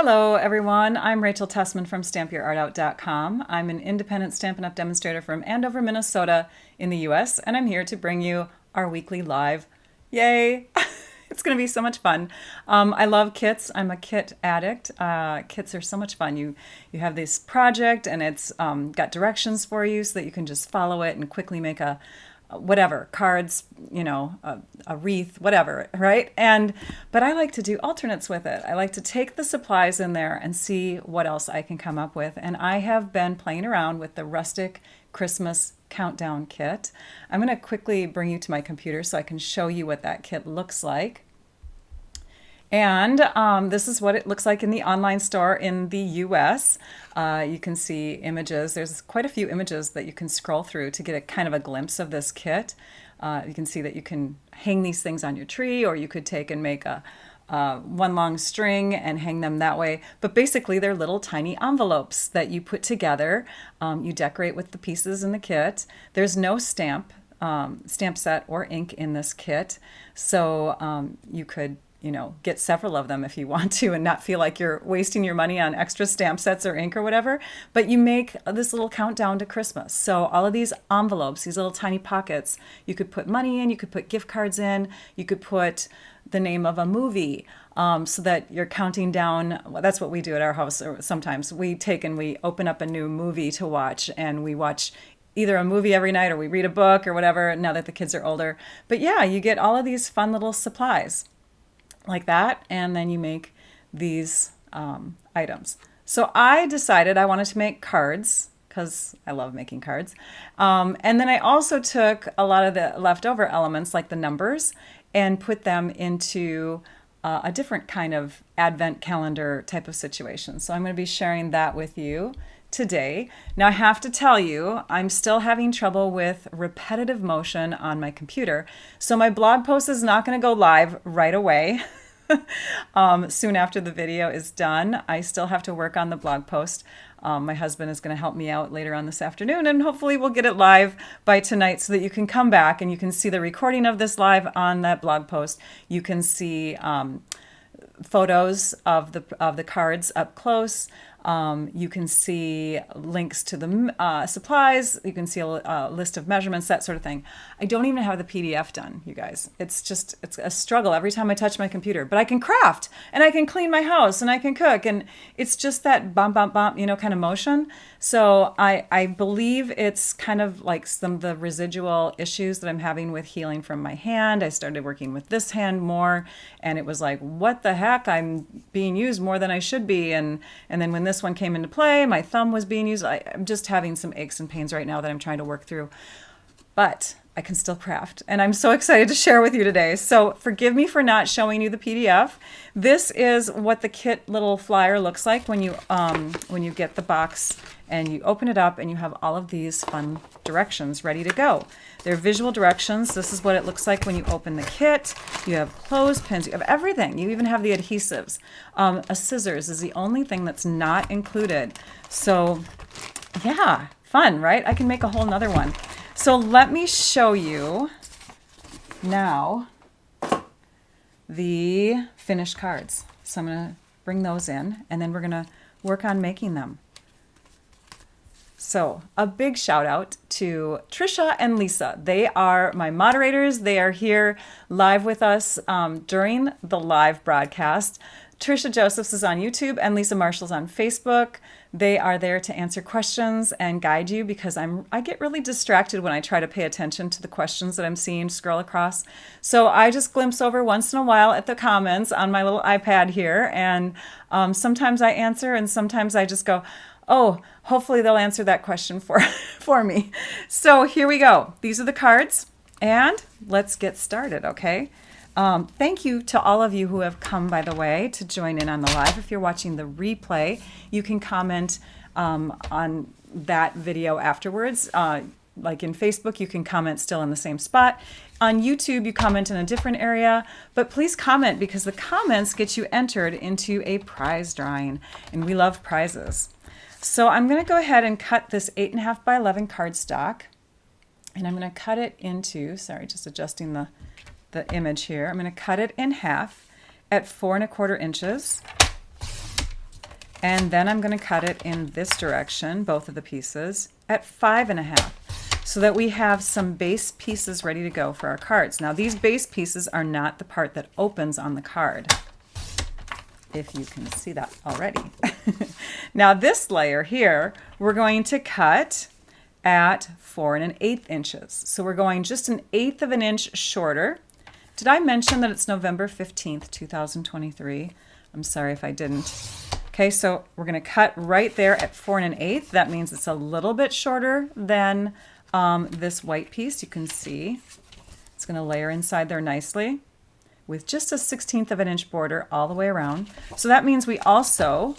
Hello everyone, I'm Rachel Tessman from stampyourartout.com. I'm an independent Stampin' Up! Demonstrator from Andover, Minnesota in the US, and I'm here to bring you our weekly live. Yay! It's going to be so much fun. I love kits. I'm a kit addict. Kits are so much fun. You have this project and it's got directions for you so that you can just follow it and quickly make a whatever, cards, a wreath, whatever, right? But I like to do alternates with it. I like to take the supplies in there and see what else I can come up with. And I have been playing around with the Rustic Christmas Countdown Kit. I'm going to quickly bring you to my computer so I can show you what that kit looks like. And this is what it looks like in the online store in the US. You can see images. There's quite a few images that you can scroll through to get a kind of a glimpse of this kit. You can see that you can hang these things on your tree, or you could take and make a one long string and hang them that way. But basically they're little tiny envelopes that you put together. You decorate with the pieces in the kit. There's no stamp set or ink in this kit. So you could get several of them if you want to and not feel like you're wasting your money on extra stamp sets or ink or whatever. But you make this little countdown to Christmas. So all of these envelopes, these little tiny pockets, you could put money in, you could put gift cards in, you could put the name of a movie so that you're counting down. Well, that's what we do at our house. Or sometimes we take and we open up a new movie to watch, and we watch either a movie every night or we read a book or whatever now that the kids are older. But yeah, you get all of these fun little supplies like that, and then you make these items. So I decided I wanted to make cards because I love making cards. And then I also took a lot of the leftover elements like the numbers and put them into a different kind of advent calendar type of situation. So I'm going to be sharing that with you today. Now I have to tell you, I'm still having trouble with repetitive motion on my computer. So my blog post is not going to go live right away. Soon after the video is done. I still have to work on the blog post. My husband is going to help me out later on this afternoon, and hopefully we'll get it live by tonight so that you can come back and you can see the recording of this live on that blog post. You can see photos of the cards up close. You can see links to the supplies. You can see a list of measurements, that sort of thing. I don't even have the PDF done, you guys. It's a struggle every time I touch my computer. But I can craft, and I can clean my house, and I can cook, and it's just that bump, bump, bump, kind of motion. So I believe it's kind of like some of the residual issues that I'm having with healing from my hand. I started working with this hand more, and it was like, what the heck? I'm being used more than I should be. And then when this one came into play, my thumb was being used. I'm just having some aches and pains right now that I'm trying to work through. But I can still craft, and I'm so excited to share with you today. So forgive me for not showing you the PDF. This is what the kit little flyer looks like when you get the box and you open it up, and you have all of these fun directions ready to go. They're visual directions. This is what it looks like when you open the kit. You have clothespins, you have everything. You even have the adhesives. A scissors is the only thing that's not included. So yeah, fun, right? I can make a whole nother one. So let me show you now the finished cards. So I'm going to bring those in, and then we're going to work on making them. So a big shout out to Trisha and Lisa. They are my moderators. They are here live with us during the live broadcast. Trisha Josephs is on YouTube and Lisa Marshall's on Facebook. They are there to answer questions and guide you, because I get really distracted when I try to pay attention to the questions that I'm seeing scroll across. So I just glimpse over once in a while at the comments on my little iPad here, and sometimes I answer, and sometimes I just go, oh, hopefully they'll answer that question for me. So here we go. These are the cards, and let's get started, okay? Thank you to all of you who have come, by the way, to join in on the live. If you're watching the replay, you can comment on that video afterwards. Like in Facebook, you can comment still in the same spot. On YouTube, you comment in a different area, but please comment, because the comments get you entered into a prize drawing, and we love prizes. So I'm going to go ahead and cut this 8.5 by 11 cardstock, and I'm going to cut it into, sorry, just adjusting the image here. I'm going to cut it in half at 4 1/4 inches. And then I'm going to cut it in this direction, both of the pieces, at 5.5, so that we have some base pieces ready to go for our cards. Now these base pieces are not the part that opens on the card, if you can see that already. Now this layer here, we're going to cut at 4 1/8 inches. So we're going just 1/8 of an inch shorter. Did I mention that it's November 15th, 2023? I'm sorry if I didn't. Okay, so we're going to cut right there at 4 1/8. That means it's a little bit shorter than this white piece. You can see it's going to layer inside there nicely with just a 1/16 of an inch border all the way around. So that means we also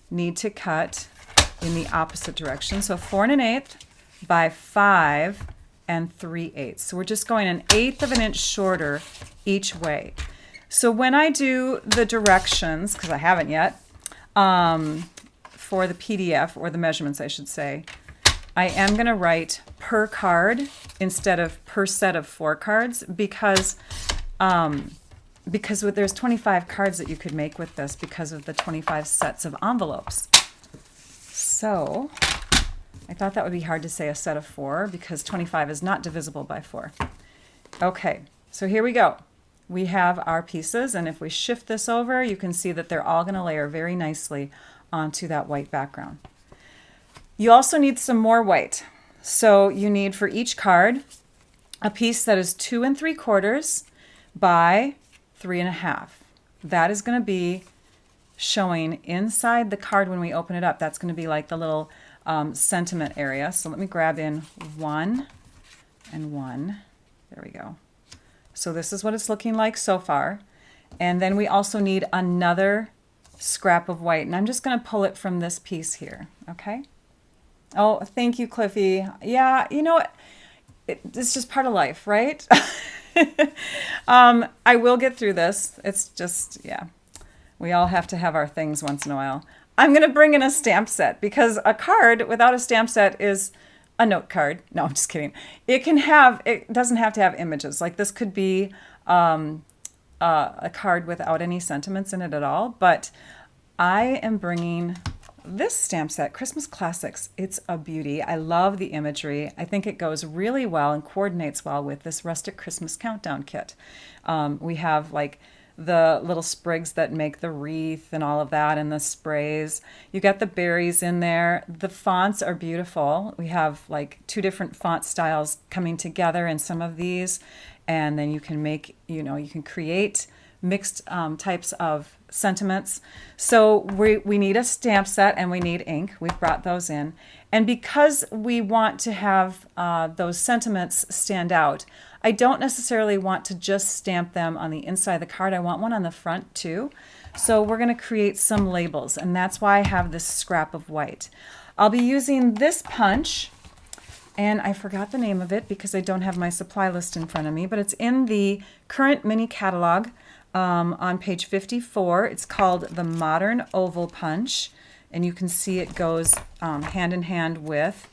need to cut in the opposite direction. So 4 1/8 by 5 3/8. So we're just going 1/8 of an inch shorter each way. So when I do the directions, because I haven't yet, for the PDF, or the measurements I should say, I am going to write per card instead of per set of 4 cards, because there's 25 cards that you could make with this because of the 25 sets of envelopes. So I thought that would be hard to say a set of 4, because 25 is not divisible by 4. Okay, so here we go. We have our pieces, and if we shift this over, you can see that they're all going to layer very nicely onto that white background. You also need some more white. So you need for each card a piece that is 2 3/4 by 3.5. That is going to be showing inside the card when we open it up. That's going to be like the little sentiment area. So let me grab in 1 and 1. There we go. So this is what it's looking like so far. And then we also need another scrap of white. And I'm just going to pull it from this piece here. Okay. Oh, thank you, Cliffy. Yeah, you know what? It's just part of life, right? I will get through this. It's just, yeah, we all have to have our things once in a while. I'm going to bring in a stamp set, because a card without a stamp set is a note card. No, I'm just kidding. It doesn't have to have images. Like this could be a card without any sentiments in it at all. But I am bringing this stamp set, Christmas Classics. It's a beauty. I love the imagery. I think it goes really well and coordinates well with this Rustic Christmas Countdown kit. We have like the little sprigs that make the wreath and all of that, and the sprays. You got the berries in there. The fonts are beautiful. We have like 2 different font styles coming together in some of these, and then you can make, you can create mixed types of sentiments. So we need a stamp set, and we need ink. We've brought those in. And because we want to have those sentiments stand out, I don't necessarily want to just stamp them on the inside of the card. I want one on the front too. So we're going to create some labels, and that's why I have this scrap of white. I'll be using this punch, and I forgot the name of it because I don't have my supply list in front of me, but it's in the current mini catalog on page 54. It's called the Modern Oval Punch, and you can see it goes hand in hand with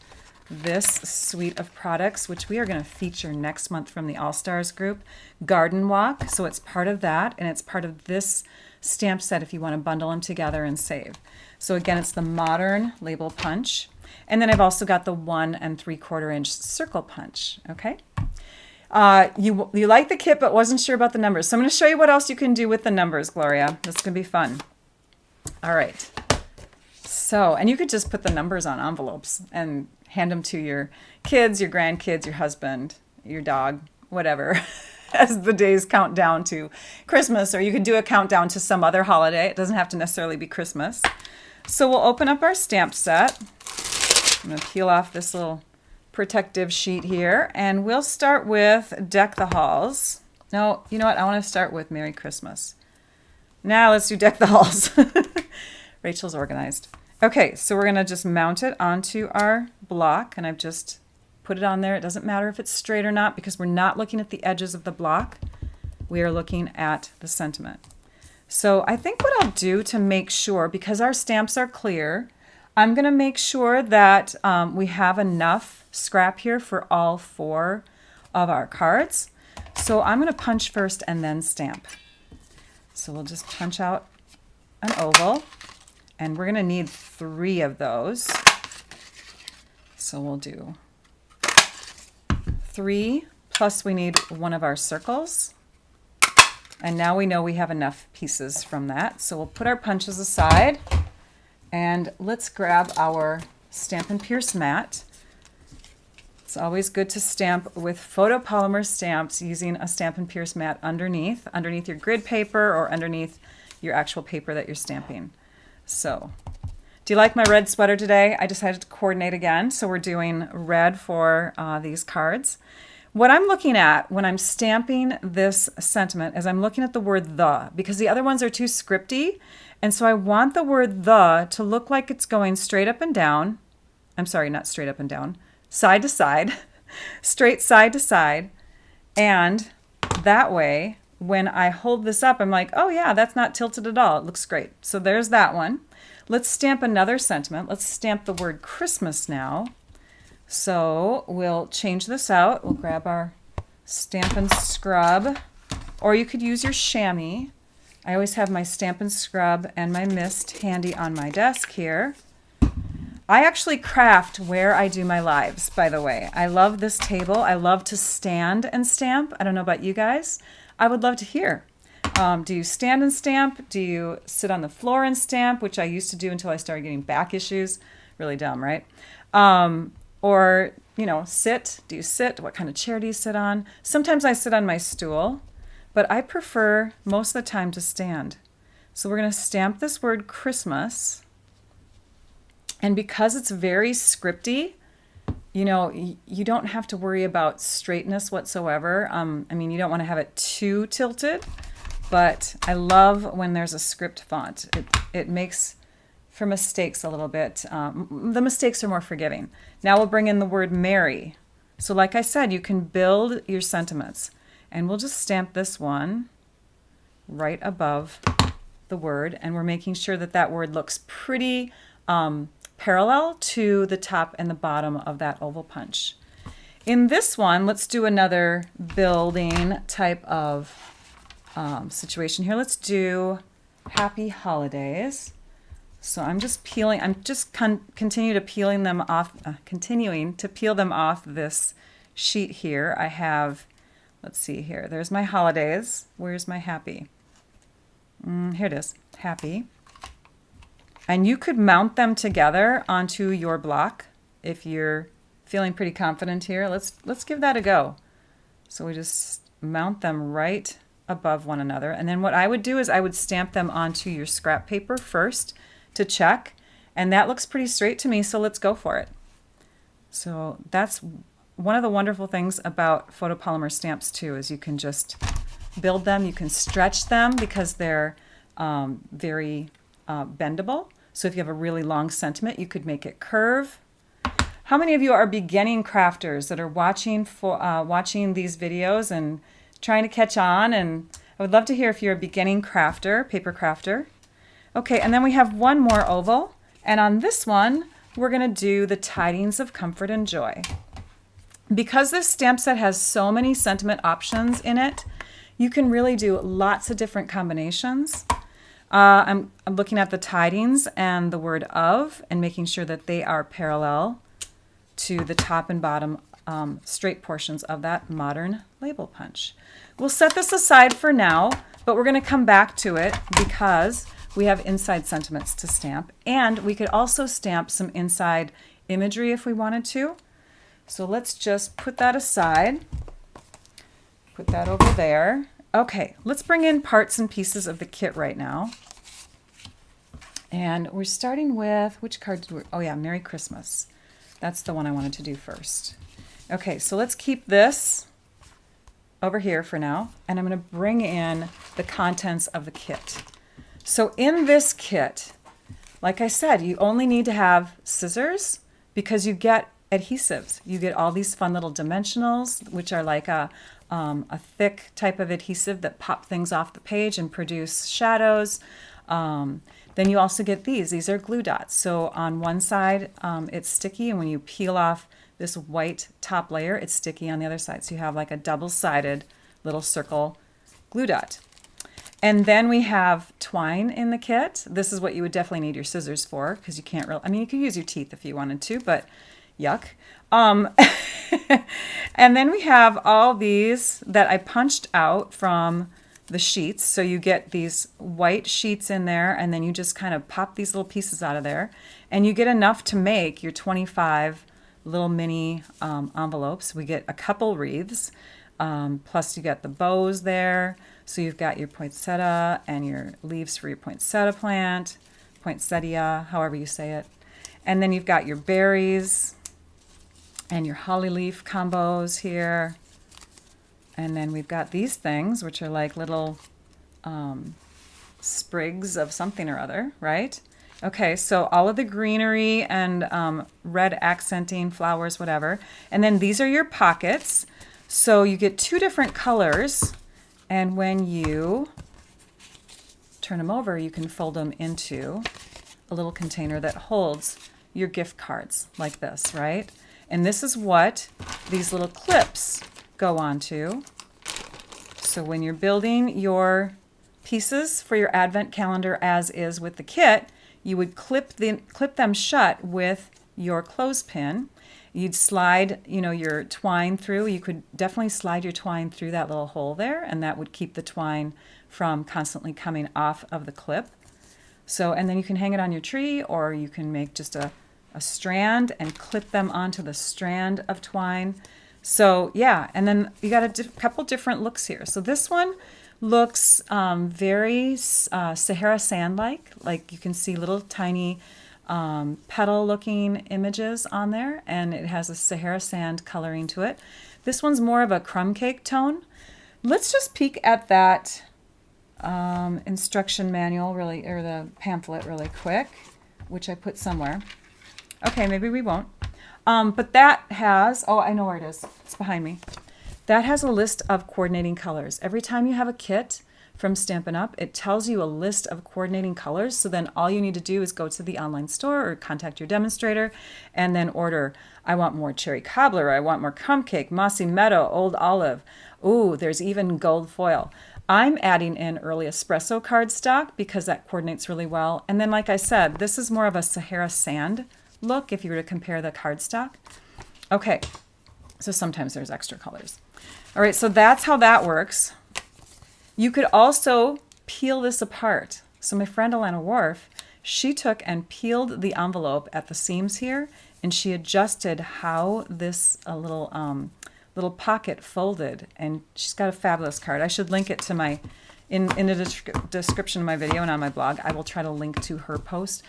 this suite of products, which we are going to feature next month from the All-Stars group, Garden Walk. So it's part of that, and it's part of this stamp set if you want to bundle them together and save. So again, it's the Modern Label Punch. And then I've also got the 1 3/4 inch circle punch. Okay. You like the kit but wasn't sure about the numbers. So I'm going to show you what else you can do with the numbers, Gloria. This is going to be fun. All right. So, and you could just put the numbers on envelopes and hand them to your kids, your grandkids, your husband, your dog, whatever, as the days count down to Christmas, or you could do a countdown to some other holiday. It doesn't have to necessarily be Christmas. So we'll open up our stamp set. I'm going to peel off this little protective sheet here, and we'll start with Deck the Halls. No, you know what? I want to start with Merry Christmas. Now let's do Deck the Halls. Rachel's organized. Okay, so we're going to just mount it onto our block, and I've just put it on there. It doesn't matter if it's straight or not, because we're not looking at the edges of the block. We are looking at the sentiment. So I think what I'll do to make sure, because our stamps are clear, I'm going to make sure that we have enough scrap here for all 4 of our cards. So I'm going to punch first and then stamp. So we'll just punch out an oval. And we're going to need 3 of those. So we'll do 3, plus we need 1 of our circles. And now we know we have enough pieces from that. So we'll put our punches aside and let's grab our Stampin' Pierce mat. It's always good to stamp with photopolymer stamps using a Stampin' Pierce mat underneath your grid paper or underneath your actual paper that you're stamping. So, do you like my red sweater today? I decided to coordinate again, so we're doing red for these cards. What I'm looking at when I'm stamping this sentiment is I'm looking at the word the, because the other ones are too scripty, and so I want the word the to look like it's going straight up and down. I'm sorry, not straight up and down. Side to side, straight side to side, and that way, when I hold this up, I'm like, oh yeah, that's not tilted at all. It looks great. So there's that one. Let's stamp another sentiment. Let's stamp the word Christmas now. So we'll change this out. We'll grab our Stampin' Scrub, or you could use your chamois. I always have my Stampin' Scrub and my mist handy on my desk here. I actually craft where I do my lives, by the way. I love this table. I love to stand and stamp. I don't know about you guys. I would love to hear. Do you stand and stamp? Do you sit on the floor and stamp, which I used to do until I started getting back issues? Really dumb, right? Or, you know, sit. Do you sit? What kind of chair do you sit on? Sometimes I sit on my stool, but I prefer most of the time to stand. So we're going to stamp this word Christmas. And because it's very scripty, you know, you don't have to worry about straightness whatsoever. I mean, you don't want to have it too tilted, but I love when there's a script font. It makes for mistakes a little bit. The mistakes are more forgiving. Now we'll bring in the word Merry. So like I said, you can build your sentiments. And we'll just stamp this one right above the word. And we're making sure that that word looks pretty parallel to the top and the bottom of that oval punch. In this one, let's do another building type of situation here. Let's do Happy Holidays. So I'm just peeling, continuing to peel them off this sheet here. I have, let's see here, there's my holidays. Where's my happy? Here it is, happy. And you could mount them together onto your block if you're feeling pretty confident here. Let's give that a go. So we just mount them right above one another. And then what I would do is I would stamp them onto your scrap paper first to check. And that looks pretty straight to me, so let's go for it. So that's one of the wonderful things about photopolymer stamps too, is you can just build them. You can stretch them because they're very bendable. So if you have a really long sentiment, you could make it curve. How many of you are beginning crafters that are watching these videos and trying to catch on? And I would love to hear if you're a beginning crafter, paper crafter. Okay, and then we have one more oval. And on this one, we're going to do the Tidings of Comfort and Joy. Because this stamp set has so many sentiment options in it, you can really do lots of different combinations. I'm looking at the tidings and the word of and making sure that they are parallel to the top and bottom straight portions of that modern label punch. We'll set this aside for now, but we're going to come back to it because we have inside sentiments to stamp, and we could also stamp some inside imagery if we wanted to. So let's just put that aside, put that over there. Okay, let's bring in parts and pieces of the kit right now. And we're starting with, which card did we, oh yeah, Merry Christmas. That's the one I wanted to do first. Okay, so let's keep this over here for now, and I'm going to bring in the contents of the kit. So in this kit, like I said, you only need to have scissors because you get adhesives. You get all these fun little dimensionals, which are like a thick type of adhesive that pop things off the page and produce shadows. Then you also get these. These are glue dots. So on one side, it's sticky, and when you peel off this white top layer, it's sticky on the other side. So you have like a double-sided little circle glue dot. And then we have twine in the kit. This is what you would definitely need your scissors for, because you can't really, I mean, you could use your teeth if you wanted to, but yuck. And then we have all these that I punched out from the sheets. So you get these white sheets in there, and then you just kind of pop these little pieces out of there, and you get enough to make your 25 little mini envelopes. We get a couple wreaths, plus you get the bows there. So you've got your poinsettia and your leaves for your poinsettia plant, poinsettia, however you say it. And then you've got your berries and your holly leaf combos here. And then we've got these things, which are like little sprigs of something or other, right? Okay, so all of the greenery and red accenting flowers, whatever. And then these are your pockets. So you get two different colors. And when you turn them over, you can fold them into a little container that holds your gift cards like this, right? And this is what these little clips go onto. So when you're building your pieces for your advent calendar, as is with the kit, you would clip them shut with your clothespin. You'd slide, your twine through. You could definitely slide your twine through that little hole there, and that would keep the twine from constantly coming off of the clip. So, and then you can hang it on your tree, or you can make just a strand and clip them onto the strand of twine. So yeah, and then you got a couple different looks here. So this one looks very Sahara sand-like. Like you can see little tiny petal looking images on there, and it has a Sahara sand coloring to it. This one's more of a crumb cake tone. Let's just peek at that instruction manual or the pamphlet really quick, which I put somewhere. Okay, maybe we won't. But that has, oh, I know where it is. It's behind me. That has a list of coordinating colors. Every time you have a kit from Stampin' Up, it tells you a list of coordinating colors. So then all you need to do is go to the online store or contact your demonstrator and then order, I want more cherry cobbler, I want more crumb cake, mossy meadow, old olive. Ooh, there's even gold foil. I'm adding in early espresso cardstock because that coordinates really well. And then, like I said, this is more of a Sahara sand look if you were to compare the cardstock. Okay, so sometimes there's extra colors. All right, so that's how that works. You could also peel this apart. So my friend Alana Wharf, she took and peeled the envelope at the seams here, and she adjusted how this little pocket folded, and she's got a fabulous card. I should link it to my, in the description of my video and on my blog. I will try to link to her post,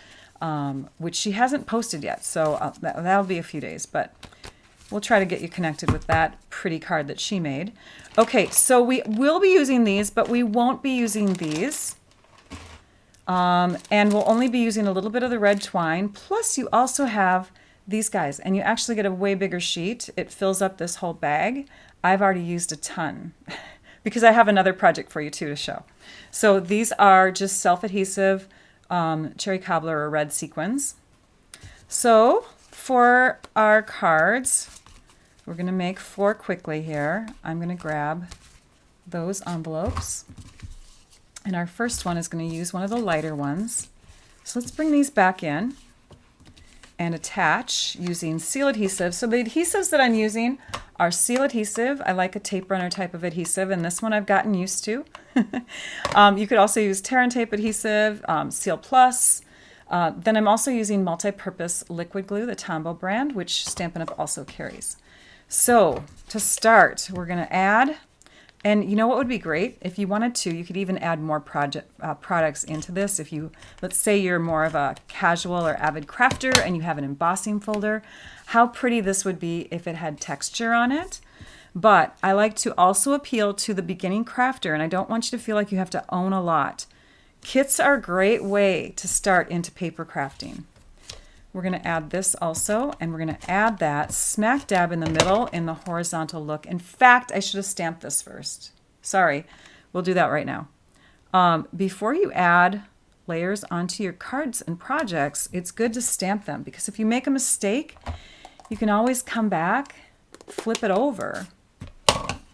which she hasn't posted yet, so that'll be a few days, but we'll try to get you connected with that pretty card that she made. Okay, so we will be using these, but we won't be using these. And we'll only be using a little bit of the red twine. Plus you also have these guys, and you actually get a way bigger sheet. It fills up this whole bag. I've already used a ton because I have another project for you too to show. So these are just self-adhesive cherry cobbler or red sequins. So for our cards, we're going to make 4 quickly here. I'm going to grab those envelopes. And our first one is going to use one of the lighter ones. So let's bring these back in and attach using seal adhesive. So the adhesives that I'm using are seal adhesive. I like a tape runner type of adhesive, and this one I've gotten used to. You could also use tear and tape adhesive, Seal Plus. Then I'm also using multi-purpose liquid glue, the Tombow brand, which Stampin' Up! Also carries. So to start, we're going to add, and you know what would be great? If you wanted to, you could even add more products into this. If you, let's say you're more of a casual or avid crafter and you have an embossing folder, how pretty this would be if it had texture on it. But I like to also appeal to the beginning crafter, and I don't want you to feel like you have to own a lot. Kits are a great way to start into paper crafting. We're going to add this also, and we're going to add that smack dab in the middle in the horizontal look. In fact, I should have stamped this first. Sorry, we'll do that right now. Before you add layers onto your cards and projects, it's good to stamp them, because if you make a mistake, you can always come back, flip it over,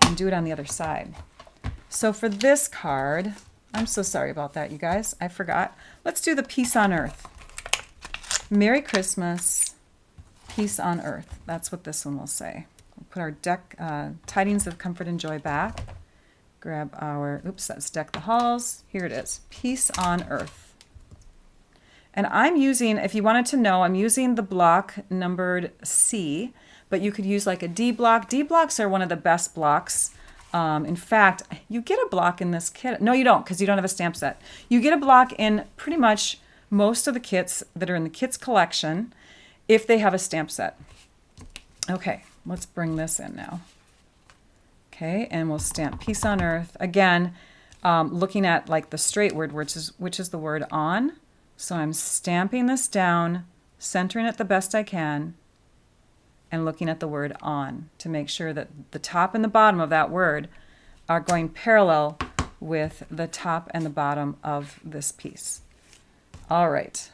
and do it on the other side. So for this card, I'm so sorry about that, you guys. I forgot. Let's do the Peace on Earth. Merry Christmas, Peace on Earth. That's what this one will say. We'll put our deck, Tidings of Comfort and Joy back. Grab our, oops, that's Deck the Halls. Here it is, Peace on Earth. And I'm using, if you wanted to know, I'm using the block numbered C, but you could use like a D block. D blocks are one of the best blocks. In fact, you get a block in this kit. No, you don't, because you don't have a stamp set. You get a block in pretty much most of the kits that are in the kits collection if they have a stamp set. Okay, let's bring this in now. Okay, and we'll stamp Peace on Earth. Again, looking at like the straight word, which is the word on. So I'm stamping this down, centering it the best I can, and looking at the word on to make sure that the top and the bottom of that word are going parallel with the top and the bottom of this piece. All right.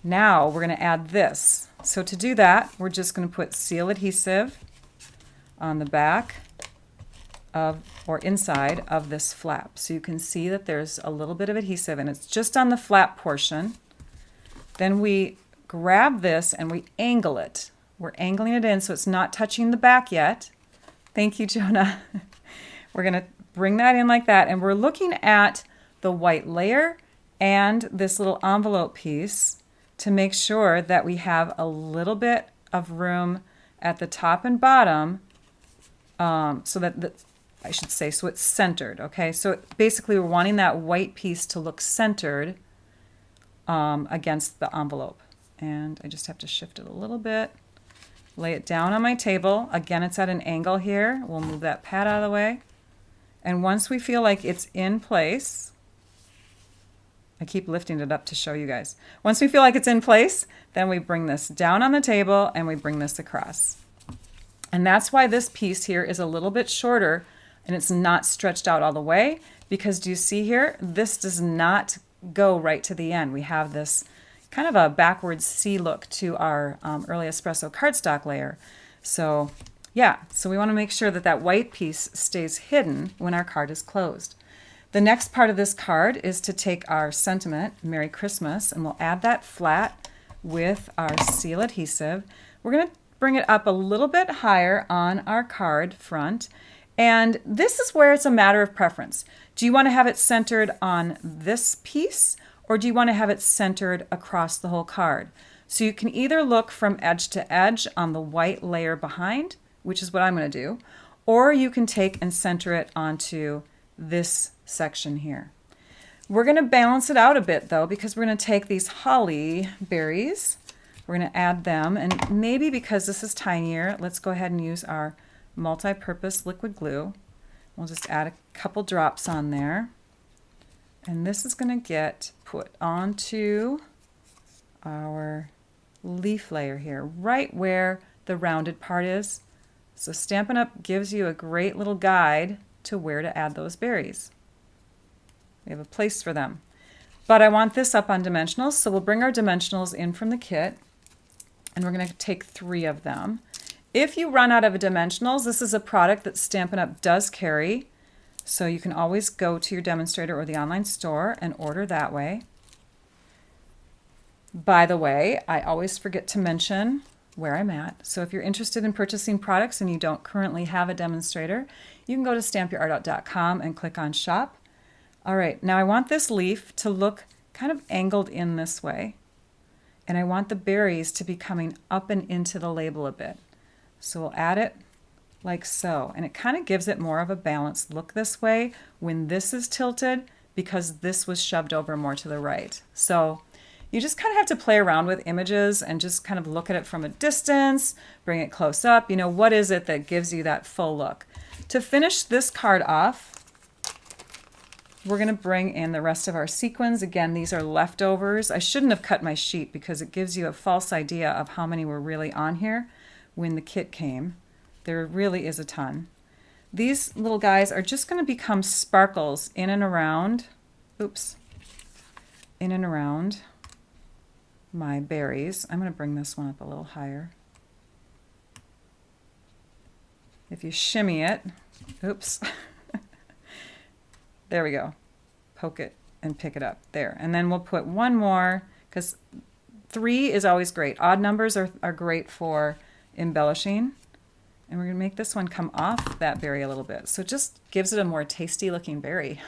Now we're going to add this. So to do that, we're just going to put seal adhesive on the back of or inside of this flap. So you can see that there's a little bit of adhesive and it's just on the flap portion. Then we grab this and we angle it. We're angling it in so it's not touching the back yet. Thank you, Jonah. We're going to bring that in like that, and we're looking at the white layer and this little envelope piece to make sure that we have a little bit of room at the top and bottom, so that I should say, so it's centered, okay? So basically we're wanting that white piece to look centered against the envelope. And I just have to shift it a little bit. Lay it down on my table. Again, it's at an angle here. We'll move that pad out of the way. And once we feel like it's in place, I keep lifting it up to show you guys. Once we feel like it's in place, then we bring this down on the table and we bring this across. And that's why this piece here is a little bit shorter and it's not stretched out all the way, because do you see here? This does not go right to the end. We have this kind of a backwards C look to our early espresso cardstock layer. So yeah, so we want to make sure that that white piece stays hidden when our card is closed. The next part of this card is to take our sentiment, Merry Christmas, and we'll add that flat with our seal adhesive. We're going to bring it up a little bit higher on our card front. And this is where it's a matter of preference. Do you want to have it centered on this piece, or do you want to have it centered across the whole card? So you can either look from edge to edge on the white layer behind, which is what I'm going to do, or you can take and center it onto this section here. We're going to balance it out a bit though, because we're going to take these holly berries, we're going to add them, and maybe because this is tinier, let's go ahead and use our multi-purpose liquid glue. We'll just add a couple drops on there. And this is going to get put onto our leaf layer here, right where the rounded part is. So Stampin' Up! Gives you a great little guide to where to add those berries. We have a place for them. But I want this up on dimensionals, so we'll bring our dimensionals in from the kit, and we're going to take 3 of them. If you run out of dimensionals, this is a product that Stampin' Up! Does carry. So you can always go to your demonstrator or the online store and order that way. By the way, I always forget to mention where I'm at. So if you're interested in purchasing products and you don't currently have a demonstrator, you can go to stampyourartout.com and click on shop. All right, now I want this leaf to look kind of angled in this way. And I want the berries to be coming up and into the label a bit. So we'll add it like so, and it kind of gives it more of a balanced look this way when this is tilted, because this was shoved over more to the right. So you just kind of have to play around with images and just kind of look at it from a distance, bring it close up. You know, what is it that gives you that full look? To finish this card off, we're going to bring in the rest of our sequins. Again, these are leftovers. I shouldn't have cut my sheet because it gives you a false idea of how many were really on here when the kit came. There really is a ton. These little guys are just going to become sparkles in and around, oops, in and around my berries. I'm going to bring this one up a little higher. If you shimmy it, oops, There we go. Poke it and pick it up there. And then we'll put one more, because 3 is always great. Odd numbers are great for embellishing. And we're going to make this one come off that berry a little bit. So it just gives it a more tasty looking berry.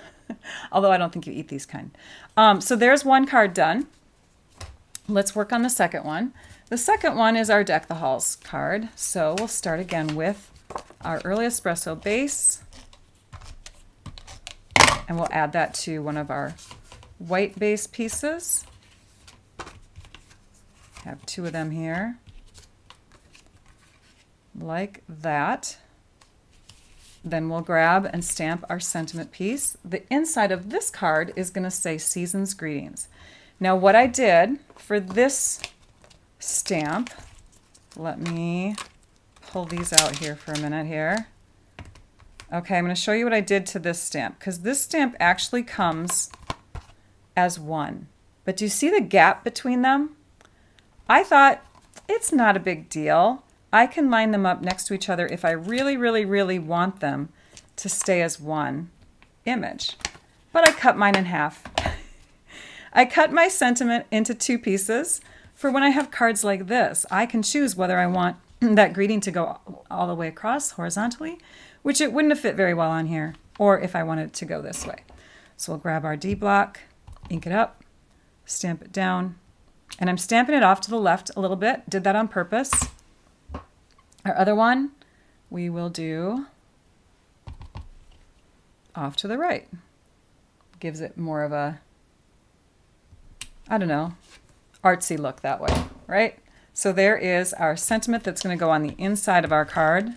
Although I don't think you eat these kind. So there's one card done. Let's work on the second one. The second one is our Deck the Halls card. So we'll start again with our early espresso base. And we'll add that to one of our white base pieces. Have 2 of them here. Like that. Then we'll grab and stamp our sentiment piece. The inside of this card is going to say Season's Greetings. Now what I did for this stamp, let me pull these out here for a minute here. Okay, I'm going to show you what I did to this stamp, because this stamp actually comes as one. But do you see the gap between them? I thought it's not a big deal. I can line them up next to each other if I really, really, really want them to stay as one image. But I cut mine in half. I cut my sentiment into 2 pieces. For when I have cards like this, I can choose whether I want that greeting to go all the way across horizontally, which it wouldn't have fit very well on here, or if I wanted it to go this way. So we'll grab our D block, ink it up, stamp it down, and I'm stamping it off to the left a little bit. Did that on purpose. Our other one, we will do off to the right. Gives it more of a, I don't know, artsy look that way, right? So there is our sentiment that's going to go on the inside of our card.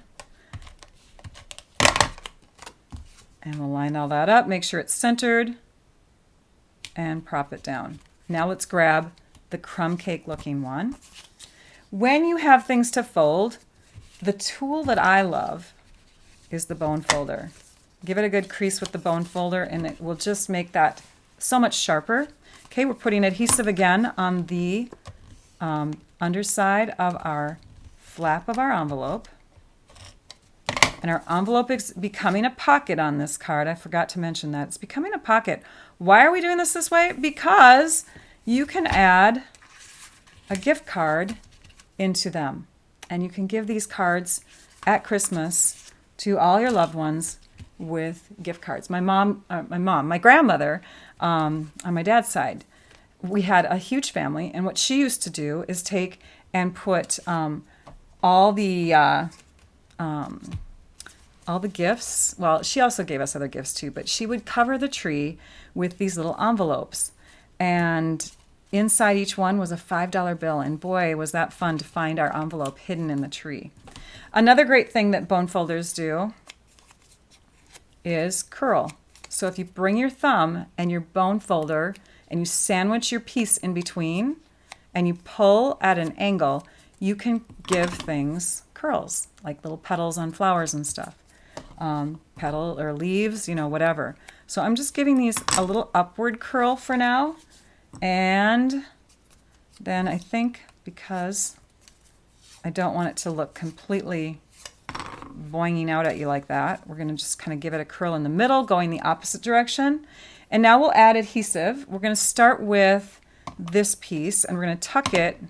And we'll line all that up, make sure it's centered, and prop it down. Now let's grab the crumb cake looking one. When you have things to fold, the tool that I love is the bone folder. Give it a good crease with the bone folder and it will just make that so much sharper. Okay, we're putting adhesive again on the underside of our flap of our envelope. And our envelope is becoming a pocket on this card. I forgot to mention that. It's becoming a pocket. Why are we doing this way? Because you can add a gift card into them. And you can give these cards at Christmas to all your loved ones with gift cards. My grandmother, on my dad's side, we had a huge family, and what she used to do is take and put all the gifts. Well, she also gave us other gifts too, but she would cover the tree with these little envelopes, and inside each one was a $5 bill, and boy, was that fun to find our envelope hidden in the tree. Another great thing that bone folders do is curl. So if you bring your thumb and your bone folder and you sandwich your piece in between and you pull at an angle, you can give things curls, like little petals on flowers and stuff. Petal or leaves, you know, whatever. So I'm just giving these a little upward curl for now. And then I think, because I don't want it to look completely boinging out at you like that, we're going to just kind of give it a curl in the middle, going the opposite direction. And now we'll add adhesive. We're going to start with this piece, and we're going to tuck it.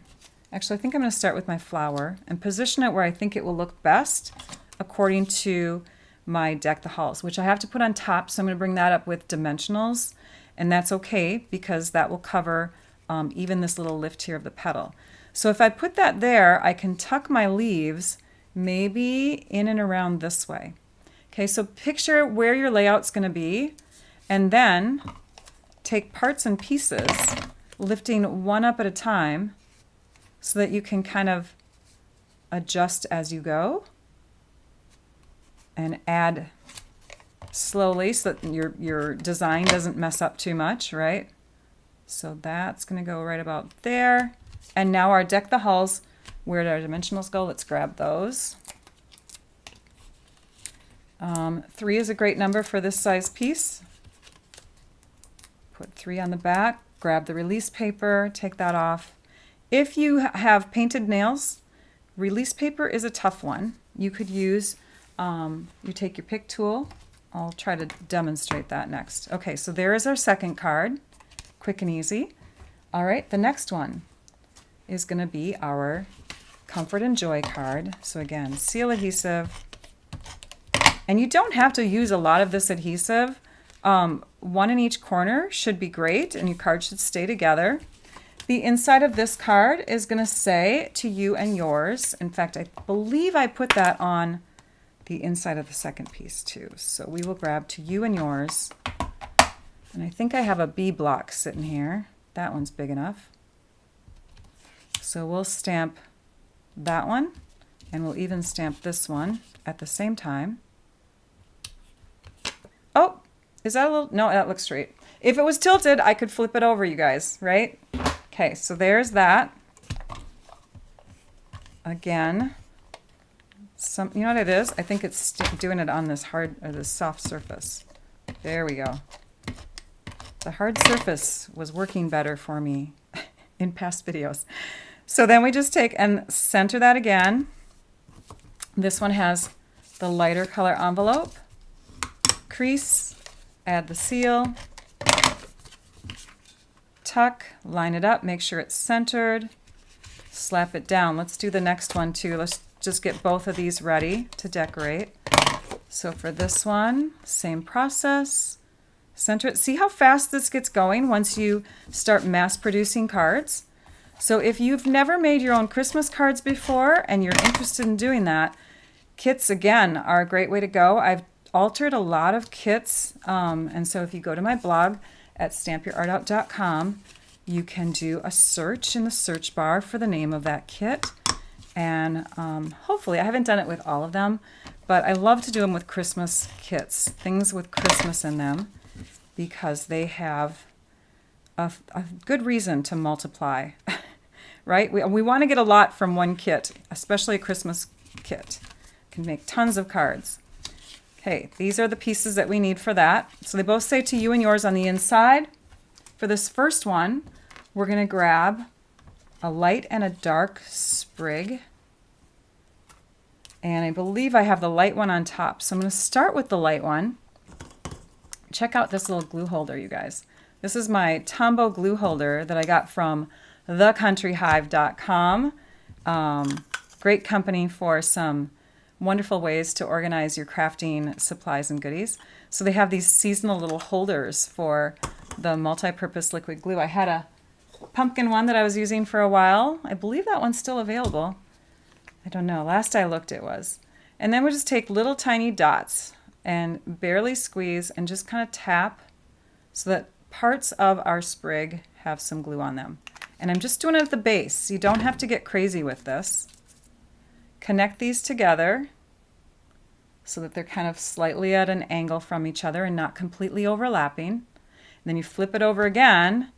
Actually, I think I'm going to start with my flower and position it where I think it will look best according to my Deck the Halls, which I have to put on top. So I'm going to bring that up with dimensionals. And that's okay, because that will cover even this little lift here of the petal. So if I put that there, I can tuck my leaves maybe in and around this way. Okay, so picture where your layout's going to be, and then take parts and pieces, lifting one up at a time so that you can kind of adjust as you go and add slowly so that your design doesn't mess up too much, right? So that's going to go right about there. And now our Deck the Halls, where did our dimensionals go? Let's grab those. 3 is a great number for this size piece. Put 3 on the back, grab the release paper, take that off. If you have painted nails, release paper is a tough one. You could use, you take your pick tool I'll try to demonstrate that next. Okay, so there is our second card. Quick and easy. All right, the next one is going to be our Comfort and Joy card. So again, seal adhesive. And you don't have to use a lot of this adhesive. One in each corner should be great, and your card should stay together. The inside of this card is going to say to you and yours. In fact, I believe I put that on the inside of the second piece too. So we will grab to you and yours. And I think I have a B block sitting here. That one's big enough. So we'll stamp that one, and we'll even stamp this one at the same time. Oh, is that a little? No, that looks straight. If it was tilted, I could flip it over, you guys, right? Okay, so there's that. Again, you know what it is? I think it's doing it on this hard or this soft surface. There we go. The hard surface was working better for me in past videos. So then we just take and center that again. This one has the lighter color envelope. Crease, add the seal, tuck, line it up, make sure it's centered, slap it down. Let's do the next one too. Let's just get both of these ready to decorate. So for this one, same process. Center it. See how fast this gets going once you start mass producing cards? So if you've never made your own Christmas cards before and you're interested in doing that, kits again are a great way to go. I've altered a lot of kits, and so if you go to my blog at stampyourartout.com, you can do a search in the search bar for the name of that kit. And hopefully, I haven't done it with all of them, but I love to do them with Christmas kits, things with Christmas in them, because they have a good reason to multiply, right? We want to get a lot from one kit, especially a Christmas kit. Can make tons of cards. Okay, these are the pieces that we need for that. So they both say to you and yours on the inside. For this first one, we're going to grab a light and a dark sprig. And I believe I have the light one on top. So I'm going to start with the light one. Check out this little glue holder, you guys. This is my Tombow glue holder that I got from thecountryhive.com. Great company for some wonderful ways to organize your crafting supplies and goodies. So they have these seasonal little holders for the multi-purpose liquid glue. I had a pumpkin one that I was using for a while. I believe that one's still available. I don't know. Last I looked it was. And then we just take little tiny dots and barely squeeze and just kind of tap so that parts of our sprig have some glue on them. And I'm just doing it at the base. You don't have to get crazy with this. Connect these together so that they're kind of slightly at an angle from each other and not completely overlapping. And then you flip it over again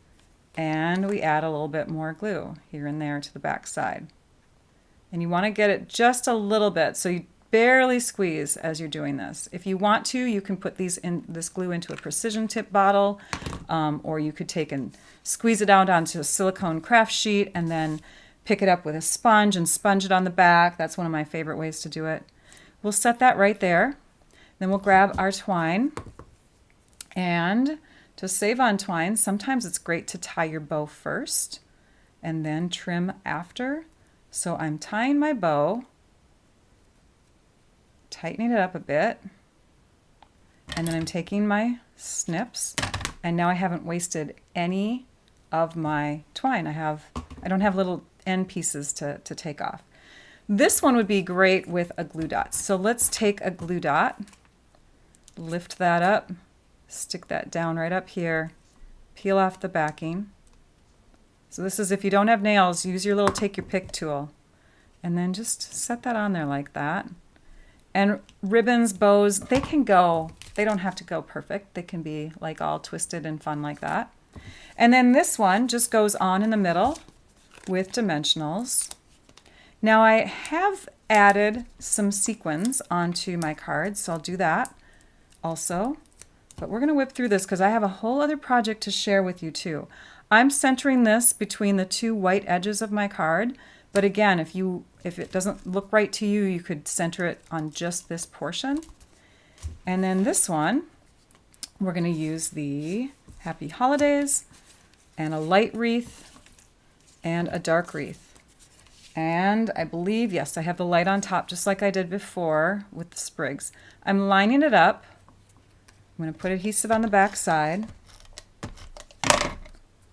and we add a little bit more glue here and there to the back side. And you want to get it just a little bit, so you barely squeeze as you're doing this. If you want to, you can put this glue into a precision tip bottle, or you could take and squeeze it out onto a silicone craft sheet and then pick it up with a sponge and sponge it on the back. That's one of my favorite ways to do it. We'll set that right there. Then we'll grab our twine. And to save on twine, sometimes it's great to tie your bow first and then trim after. So I'm tying my bow, tightening it up a bit, and then I'm taking my snips, and now I haven't wasted any of my twine. I don't have little end pieces to take off. This one would be great with a glue dot. So let's take a glue dot, lift that up, stick that down right up here, peel off the backing. So this is, if you don't have nails, use your little take your pick tool and then just set that on there like that. And ribbons, bows, they don't have to go perfect. They can be like all twisted and fun like that. And then this one just goes on in the middle with dimensionals. Now I have added some sequins onto my cards, so I'll do that also. But we're going to whip through this because I have a whole other project to share with you too. I'm centering this between the two white edges of my card, but again, if it doesn't look right to you, you could center it on just this portion. And then this one, we're going to use the Happy Holidays and a light wreath and a dark wreath. And I believe, yes, I have the light on top just like I did before with the sprigs. I'm lining it up. I'm going to put adhesive on the back side,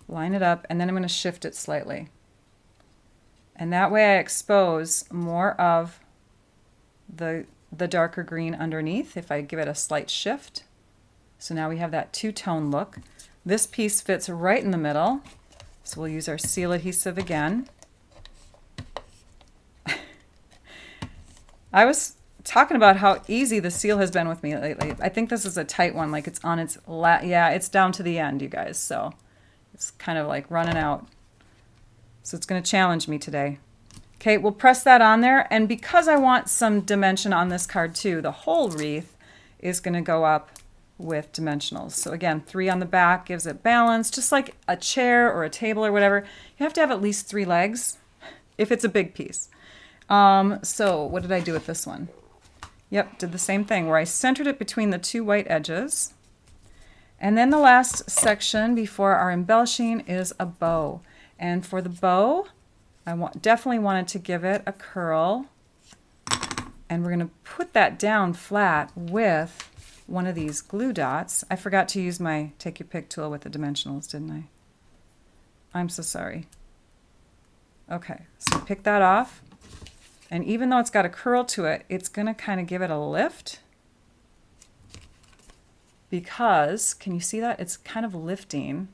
line it up, and then I'm going to shift it slightly. And that way I expose more of the darker green underneath if I give it a slight shift. So now we have that two-tone look. This piece fits right in the middle, so we'll use our seal adhesive again. I was talking about how easy the seal has been with me lately. I think this is a tight one, like it's on its yeah, it's down to the end, you guys, so it's kind of like running out. So it's going to challenge me today. Okay, we'll press that on there, and because I want some dimension on this card too, the whole wreath is going to go up with dimensionals. So again, 3 on the back gives it balance, just like a chair or a table or whatever. You have to have at least 3 legs if it's a big piece. So what did I do with this one? Yep, did the same thing where I centered it between the 2 white edges. And then the last section before our embellishing is a bow. And for the bow, I definitely wanted to give it a curl. And we're going to put that down flat with one of these glue dots. I forgot to use my take your pick tool with the dimensionals, didn't I? I'm so sorry. Okay, so pick that off. And even though it's got a curl to it, it's going to kind of give it a lift. Because, can you see that? It's kind of lifting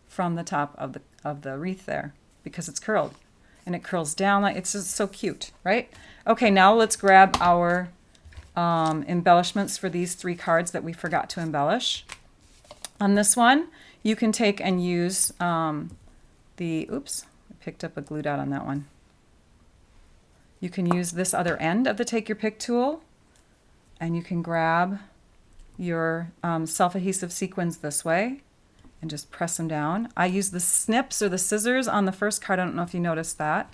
from the top of the wreath there because it's curled. And it curls down, like it's just so cute, right? Okay, now let's grab our embellishments for these 3 cards that we forgot to embellish. On this one, you can take and use oops, I picked up a glue dot on that one. You can use this other end of the take your pick tool, and you can grab your self-adhesive sequins this way and just press them down. I use the snips or the scissors on the first card. I don't know if you noticed that.